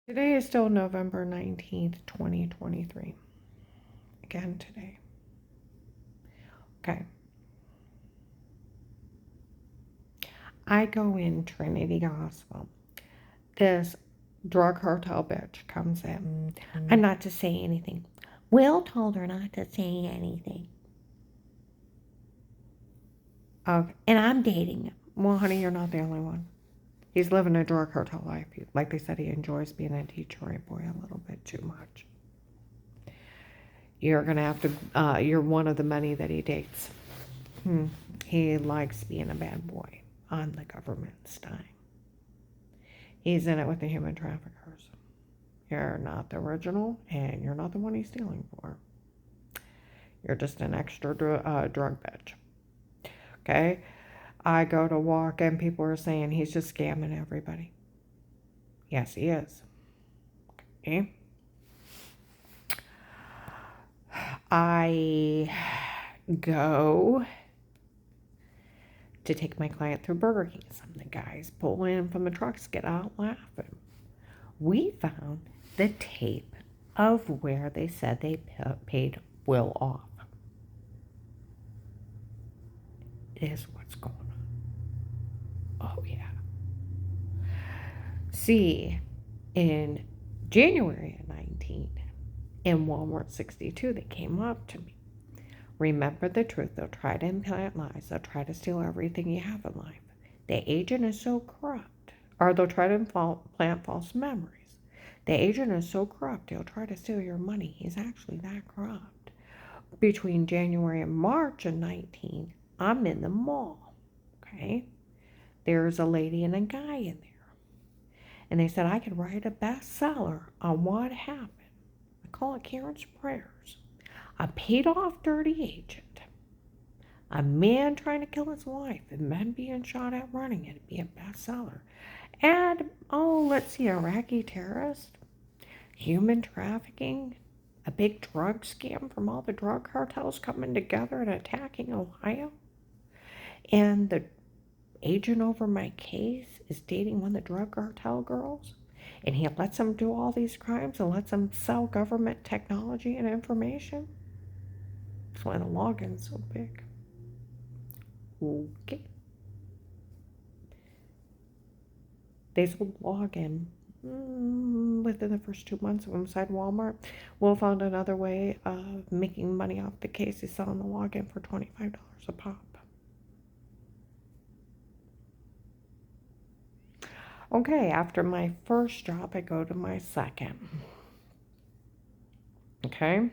Today is still November 19th, 2023. Again today. Okay. I go in Trinity Gospel. This drug cartel bitch comes in. I'm not to say anything. Will told her not to say anything. Okay. And I'm dating him. Well, honey, you're not the only one. He's living a drug cartel life. Like they said, he enjoys being a Detroit boy a little bit too much. You're going to have to, you're one of the many that he dates. He likes being a bad boy on the government's dime. He's in it with the human traffickers. You're not the original, and you're not the one he's stealing for. You're just an extra drug bitch. Okay? I go to walk, and people are saying he's just scamming everybody. Yes, he is. Okay? I go to take my client through Burger King. Some of the guys pull in from the trucks, get out laughing. We found the tape of where they said they paid Will off. It is what's going on. Oh, yeah. See, in January of 19, in Walmart 62, they came up to me. Remember the truth. They'll try to implant lies. They'll try to steal everything you have in life. The agent is so corrupt. Or they'll try to implant false memories. The agent is so corrupt, he'll try to steal your money. He's actually that corrupt. Between January and March of 19, I'm in the mall. Okay? There's a lady and a guy in there. And they said I could write a bestseller on what happened. I call it Karen's Prayers. A paid-off dirty agent. A man trying to kill his wife and men being shot at running it. It'd be a bestseller. And, let's see, Iraqi terrorist, human trafficking, a big drug scam from all the drug cartels coming together and attacking Ohio. And the agent over my case is dating one of the drug cartel girls. And he lets them do all these crimes and lets them sell government technology and information. That's why the login's so big. Okay. They sold login within the first 2 months of inside Walmart. Will found another way of making money off the case. He's selling the login for $25 a pop. Okay, after my first job, I go to my second. Okay?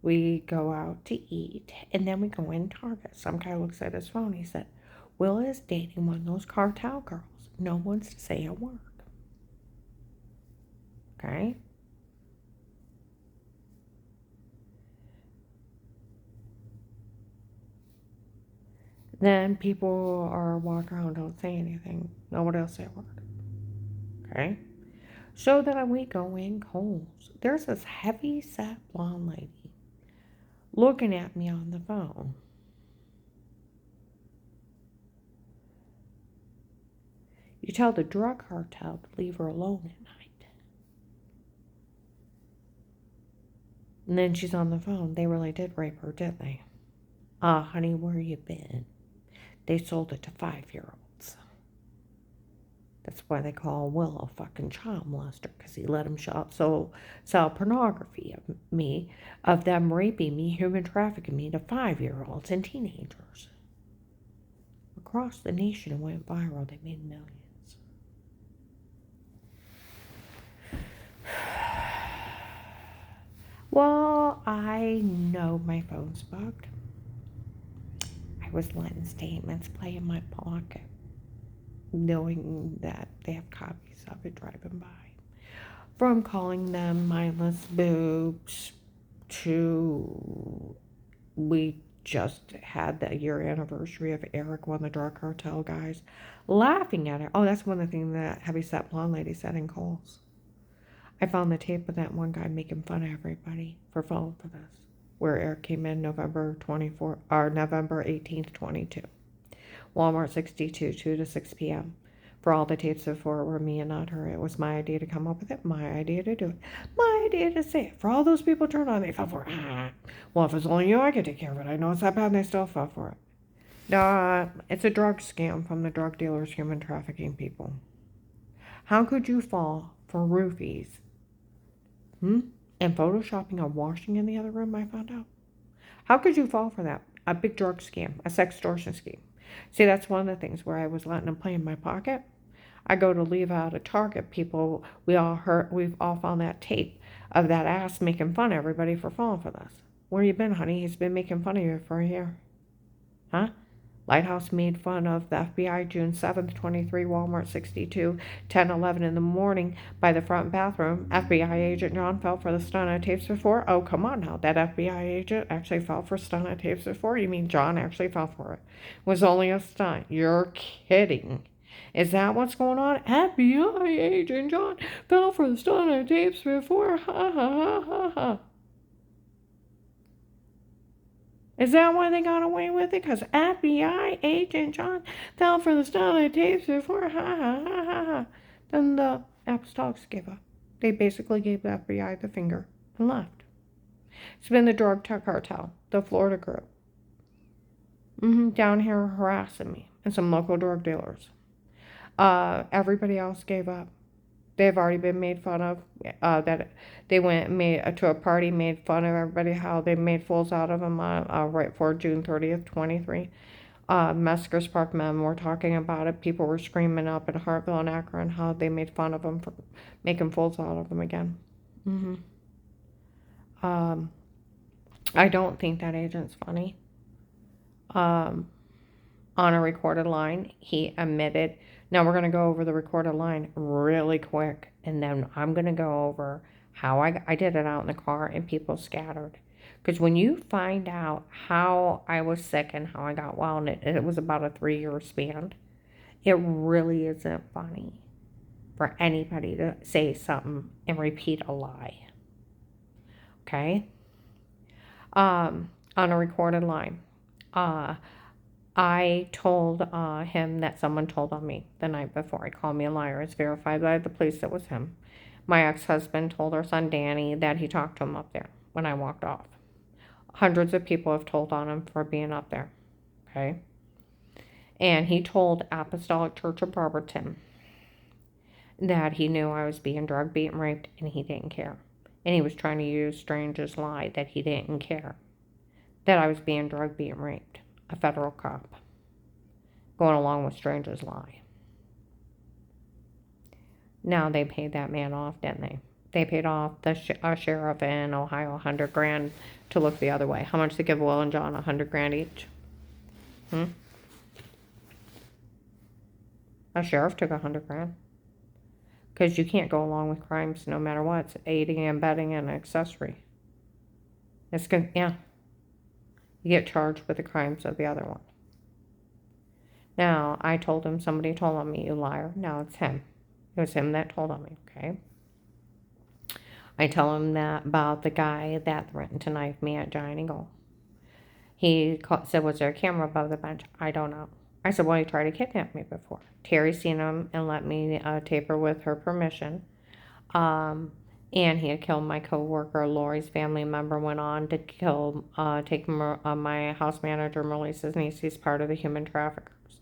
We go out to eat, and then we go in Target. Some guy looks at his phone. He said, Will is dating one of those cartel girls. No one's to say a word. Okay? Then people are walking around, don't say anything. Nobody else say a word. Okay? So then we go in Kohl's. There's this heavy set blonde lady looking at me on the phone. You tell the drug cartel to leave her alone at night. And then she's on the phone. They really did rape her, didn't they? Honey, where you been? They sold it to 5-year-olds. That's why they call Will a fucking child molester, because he let him sell pornography of me, of them raping me, human trafficking me to 5-year-olds and teenagers. Across the nation, it went viral. They made millions. Well, I know my phone's bugged. I was letting statements play in my pocket, knowing that they have copies of it driving by. From calling them mindless boobs to, we just had the year anniversary of Eric, one of the drug cartel guys, laughing at it. Oh, that's one of the things that heavyset blonde lady said in Kohl's. I found the tape of that one guy making fun of everybody for falling for this, where Eric came in November 18th, 22. Walmart 62, 2 to 6 p.m. For all the tapes before were me and not her. It was my idea to come up with it, my idea to do it, my idea to say it. For all those people turned on, they fell for it. Well, if it's only you, I can take care of it. I know it's that bad, and they still fell for it. It's a drug scam from the drug dealers, human trafficking people. How could you fall for roofies? And photoshopping a washing in the other room, I found out. How could you fall for that? A big drug scam, a sextortion scheme. See, that's one of the things where I was letting them play in my pocket. I go to leave out a Target. People, we've all found that tape of that ass making fun of everybody for falling for this. Where you been, honey? He's been making fun of you for a year. Huh? Lighthouse made fun of the FBI June 7th, 23, Walmart 62, 10:11 in the morning by the front bathroom. FBI agent John fell for the stun on tapes before? Oh, come on now. That FBI agent actually fell for stun on tapes before? You mean John actually fell for it? It was only a stunt. You're kidding. Is that what's going on? FBI agent John fell for the stun on tapes before? Ha ha ha ha ha. Is that why they got away with it? Because FBI agent John fell for the stun of tapes before. Ha ha ha ha ha. Then the apostolics gave up. They basically gave the FBI the finger and left. It's been the drug cartel, the Florida group, down here harassing me, and some local drug dealers. Everybody else gave up. They've already been made fun of. That they went and made to a party, made fun of everybody, how they made fools out of them right for June 30th, 23. Meskers Park men were talking about it. People were screaming up in Hartville and Akron how they made fun of them for making fools out of them again. I don't think that agent's funny. On a recorded line, he admitted. Now we're going to go over the recorded line really quick, and then I'm going to go over how I did it out in the car and people scattered. Because when you find out how I was sick and how I got well, and it was about a 3-year span, it really isn't funny for anybody to say something and repeat a lie. Okay? On a recorded line. I told him that someone told on me the night before. He called me a liar. It's verified by the police that was him. My ex-husband told our son Danny that he talked to him up there when I walked off. Hundreds of people have told on him for being up there. Okay? And he told Apostolic Church of Barberton that he knew I was being drugged, beaten, raped, and he didn't care. And he was trying to use Strange's lie that he didn't care. That I was being drugged, beaten, raped. A federal cop. Going along with Strange's lie. Now they paid that man off, didn't they? They paid off the sheriff in Ohio $100,000 to look the other way. How much they give Will and John? $100,000 each. A sheriff took $100,000. Because you can't go along with crimes no matter what. It's aiding and abetting and accessory. It's good, yeah. You get charged with the crimes of the other one. Now, I told him somebody told on me, you liar. Now it's him. It was him that told on me, okay? I tell him that about the guy that threatened to knife me at Giant Eagle. He said, was there a camera above the bench? I don't know. I said, well, he tried to kidnap me before. Terry seen him and let me tape her with her permission. And he had killed my co-worker. Lori's family member went on to take my house manager, Melissa's niece. He's part of the human traffickers.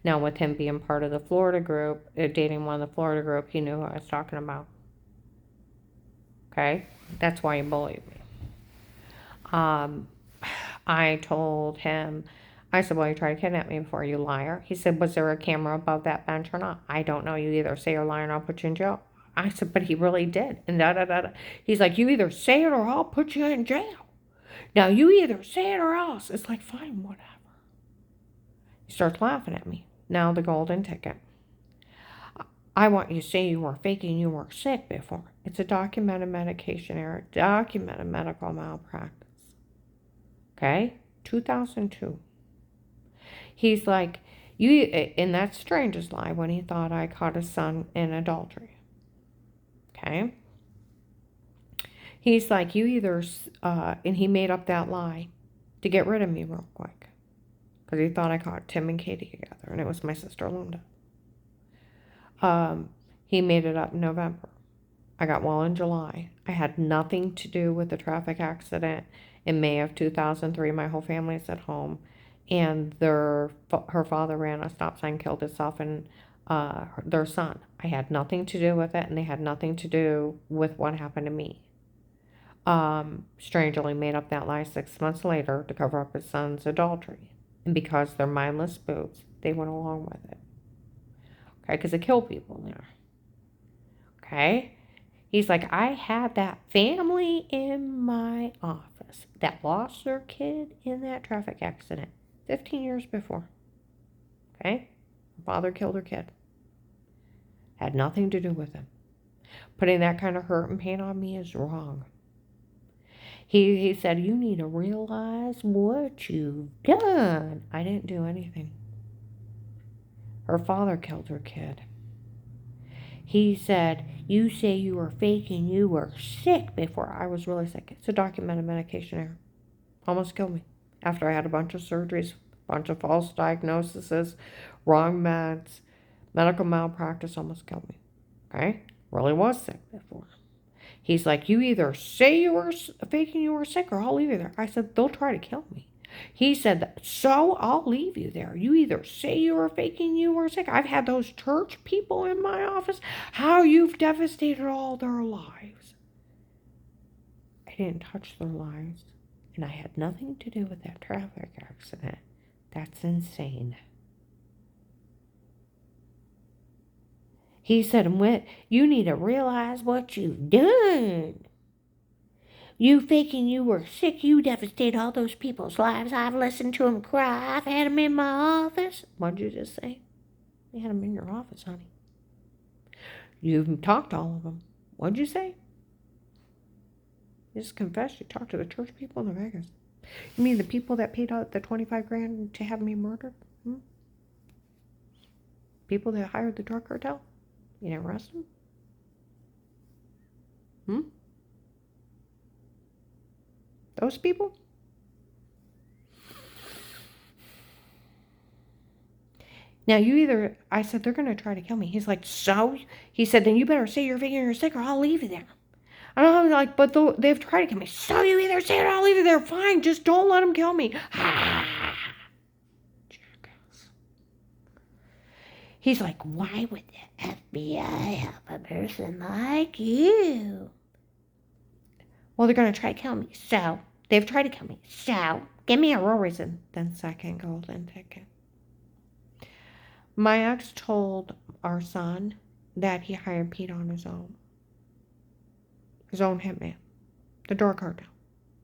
Now, with him being part of the Florida group, dating one of the Florida group, he knew who I was talking about. Okay? That's why he bullied me. I told him, I said, well, you tried to kidnap me before, you liar. He said, was there a camera above that bench or not? I don't know. You either say you're lying or I'll put you in jail. I said, but he really did. And da-da-da-da. He's like, you either say it or I'll put you in jail. Now, you either say it or else. It's like, fine, whatever. He starts laughing at me. Now the golden ticket. I want you to say you were faking you were sick before. It's a documented medication error, documented medical malpractice. Okay? 2002. He's like, and that's Strange's lie when he thought I caught his son in adultery. Okay? He's like, you either, and he made up that lie to get rid of me real quick. Because he thought I caught Tim and Katie together, and it was my sister Linda. He made it up in November. I got well in July. I had nothing to do with the traffic accident in May of 2003. My whole family's at home, and her father ran a stop sign, killed himself, and their son. I had nothing to do with it, and they had nothing to do with what happened to me. Strangely made up that lie 6 months later to cover up his son's adultery. And because they're mindless boots, they went along with it. Okay, because they kill people now. Okay? He's like, I had that family in my office that lost their kid in that traffic accident 15 years before. Okay? Her father killed her kid. Had nothing to do with him. Putting that kind of hurt and pain on me is wrong. He said, you need to realize what you've done. I didn't do anything. Her father killed her kid. He said, you say you were faking you were sick before I was really sick. It's a documented medication error. Almost killed me. After I had a bunch of surgeries, a bunch of false diagnoses, wrong meds, medical malpractice, almost killed me. Okay? Really was sick before. He's like, you either say you were faking you were sick or I'll leave you there. I said, they'll try to kill me. He said, so I'll leave you there. You either say you were faking you were sick. I've had those church people in my office. How you've devastated all their lives. I didn't touch their lives. And I had nothing to do with that traffic accident. That's insane. He said, you need to realize what you've done. You thinking you were sick, you devastated all those people's lives. I've listened to them cry. I've had them in my office. What'd you just say? You had them in your office, honey. You've talked to all of them. What'd you say? You just confessed you talked to the church people in Vegas. You mean the people that paid out the $25,000 to have me murdered? People that hired the drug cartel? You didn't arrest them? Those people? Now I said, they're going to try to kill me. He's like, so? He said, then you better say you're faking you're sick or I'll leave you there. And I'm like, but they've tried to kill me. So you either say it or I'll leave you there. Fine, just don't let them kill me. He's like, why would the FBI help a person like you? Well, they're going to try to kill me. So, they've tried to kill me. So, give me a real reason. Then second golden ticket. My ex told our son that he hired Pete on his own. His own hitman. The drug cartel.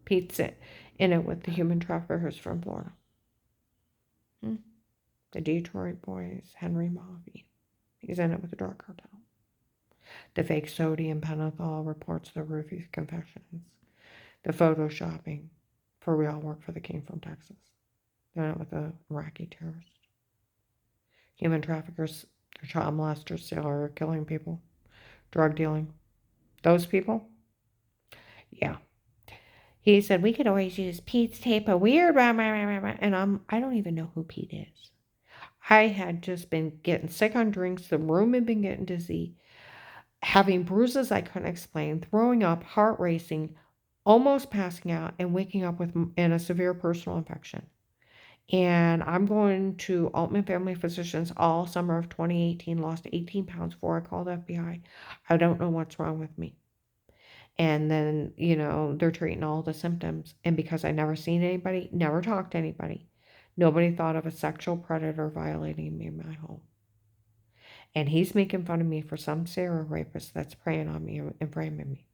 Pete's in it with the human traffickers from Florida. The Detroit boys, Henry Mauvie. He's in it with the drug cartel. The fake sodium pentothal reports the Rufus confessions. The photoshopping for real work for the king from Texas. They're in it with the Iraqi terrorists. Human traffickers, child molesters, sailor killing people, drug dealing. Those people? Yeah. He said, we could always use Pete's tape, a weird, and I don't even know who Pete is. I had just been getting sick on drinks. The room had been getting dizzy, having bruises I couldn't explain, throwing up, heart racing, almost passing out, and waking up in a severe personal infection. And I'm going to Altman Family Physicians all summer of 2018, lost 18 pounds before I called FBI. I don't know what's wrong with me. And then, they're treating all the symptoms. And because I never seen anybody, never talked to anybody, nobody thought of a sexual predator violating me in my home. And he's making fun of me for some serial rapist that's preying on me and framing me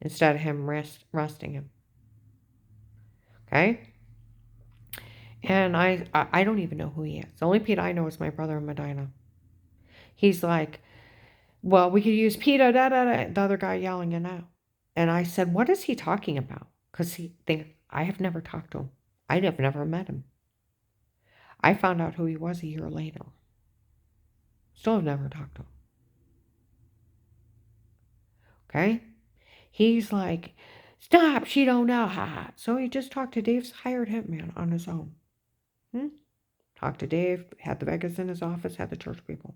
instead of him arresting him. Okay? And I don't even know who he is. The only Pete I know is my brother in Medina. He's like, well, we could use PETA, the other guy yelling it out. And I said, what is he talking about? Because I have never talked to him. I have never met him. I found out who he was a year later. Still have never talked to him. Okay? He's like, stop, she don't know, haha. So he just talked to Dave's hired hitman on his own. Talked to Dave, had the Vegas in his office, had the church people.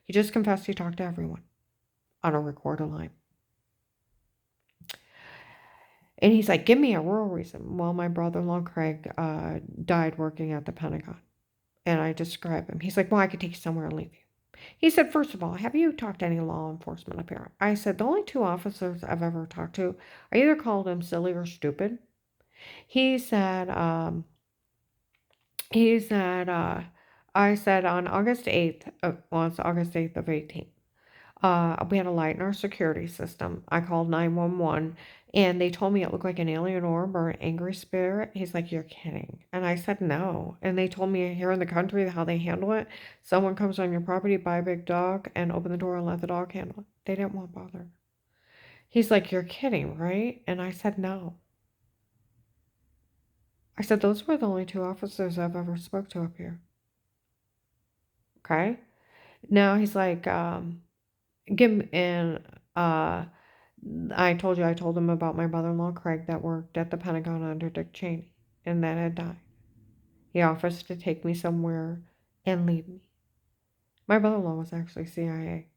He just confessed he talked to everyone on a recorded line. And he's like, give me a real reason. Well, my brother-in-law, Craig, died working at the Pentagon. And I describe him. He's like, well, I could take you somewhere and leave you. He said, first of all, have you talked to any law enforcement up here? I said, the only two officers I've ever talked to, I either called them silly or stupid. He said, I said on August 8th, well, it's August 8th of 18. We had a light in our security system. I called 911 and they told me it looked like an alien orb or an angry spirit. He's like, you're kidding. And I said, no. And they told me here in the country how they handle it. Someone comes on your property, buy a big dog, and open the door and let the dog handle it. They didn't want bother. He's like, you're kidding, right? And I said, no. I said, those were the only two officers I've ever spoke to up here. Okay? Now he's like, I told him about my brother-in-law Craig that worked at the Pentagon under Dick Cheney and that had died. He offers to take me somewhere and leave me. My brother-in-law was actually CIA.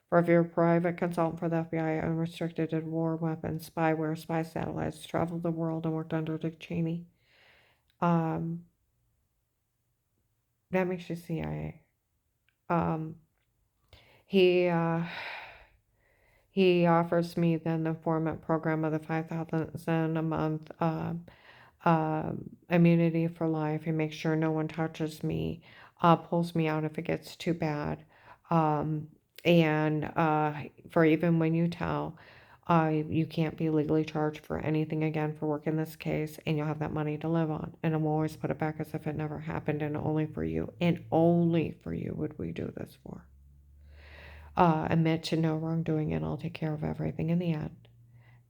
For if you're a private consultant for the FBI, unrestricted did war weapons, spyware, spy satellites, traveled the world and worked under Dick Cheney. That makes you CIA. He offers me then the informant program of the $5,000 a month immunity for life. He makes sure no one touches me, pulls me out if it gets too bad, and for even when you tell, you can't be legally charged for anything again for work in this case, and you'll have that money to live on. And we'll always put it back as if it never happened, and only for you would we do this for. Admit to no wrongdoing and I'll take care of everything in the end.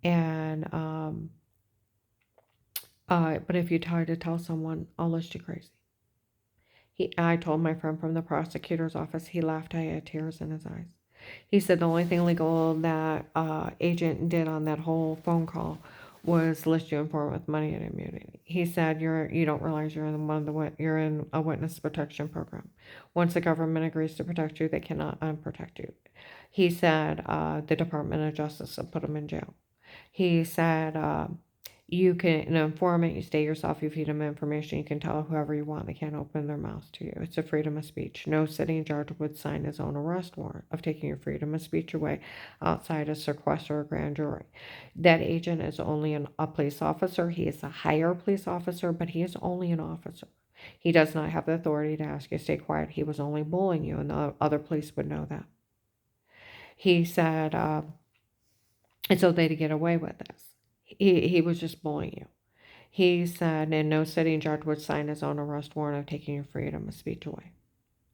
And, but if you try to tell someone, I'll list you crazy. I told my friend from the prosecutor's office, he laughed, I had tears in his eyes. He said the only thing legal that agent did on that whole phone call was list you informant with money and immunity. He said you don't realize you're in a witness protection program. Once the government agrees to protect you, they cannot unprotect you. He said the Department of Justice will put him in jail. He said you can, an informant, you stay yourself, you feed them information, you can tell whoever you want, they can't open their mouths to you. It's a freedom of speech. No sitting judge would sign his own arrest warrant of taking your freedom of speech away outside a sequester or grand jury. That agent is only a police officer. He is a higher police officer, but he is only an officer. He does not have the authority to ask you to stay quiet. He was only bullying you, and the other police would know that. He said, and so they'd get away with this. He was just bullying you. He said, and no sitting judge would sign his own arrest warrant of taking your freedom of speech away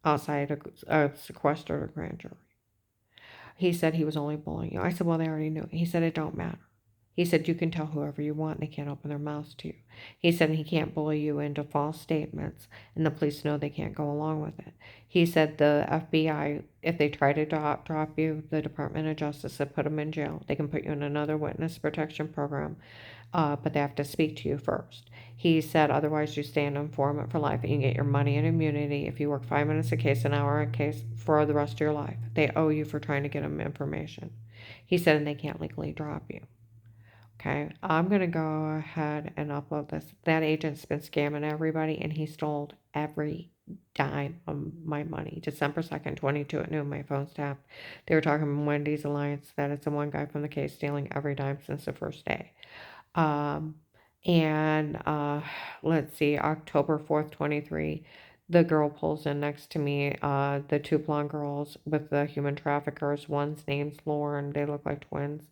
outside a sequestered or grand jury. He said he was only bullying you. I said, well, they already knew it. He said, it don't matter. He said, you can tell whoever you want. They can't open their mouths to you. He said he can't bully you into false statements, and the police know they can't go along with it. He said the FBI, if they try to drop you, the Department of Justice have put them in jail. They can put you in another witness protection program, but they have to speak to you first. He said, otherwise you stay an informant for life and you get your money and immunity if you work 5 minutes a case, an hour a case for the rest of your life. They owe you for trying to get them information. He said, and they can't legally drop you. Okay, I'm going to go ahead and upload this. That agent's been scamming everybody, and he stole every dime of my money. December 2nd, 22 at noon, my phone's tapped. They were talking about Wendy's Alliance, that it's the one guy from the case stealing every dime since the first day. Let's see, October 4th, 23, the girl pulls in next to me, the two blonde girls with the human traffickers. One's name's Lauren. They look like twins.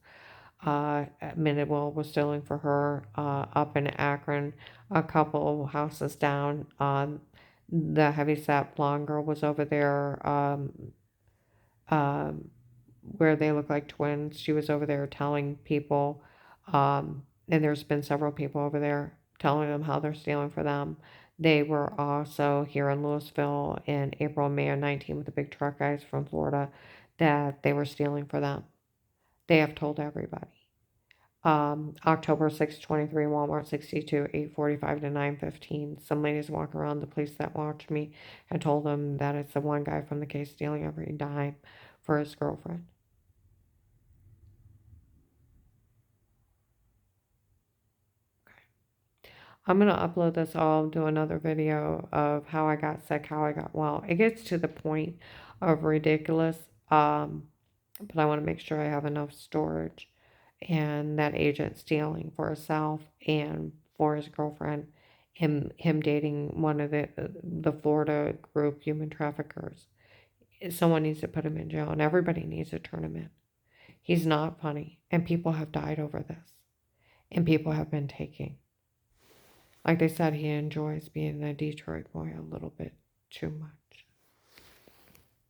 Minutewell was stealing for her, up in Akron, a couple houses down. The heavyset blonde girl was over there, where they look like twins. She was over there telling people, and there's been several people over there telling them how they're stealing for them. They were also here in Louisville in April, May of 19 with the big truck guys from Florida that they were stealing for them. They have told everybody. October 6, 23, Walmart 62, 8:45 to 9:15. Some ladies walk around. The police that watched me and told them that it's the one guy from the case stealing every dime for his girlfriend. I'm going to upload this all, do another video of how I got sick, how I got well. It gets to the point of ridiculous, but I want to make sure I have enough storage. And that agent stealing for himself and for his girlfriend, him dating one of the Florida group human traffickers. Someone needs to put him in jail, and everybody needs to turn him in. He's not funny, and people have died over this, and people have been taking. Like they said, he enjoys being a Detroit boy a little bit too much.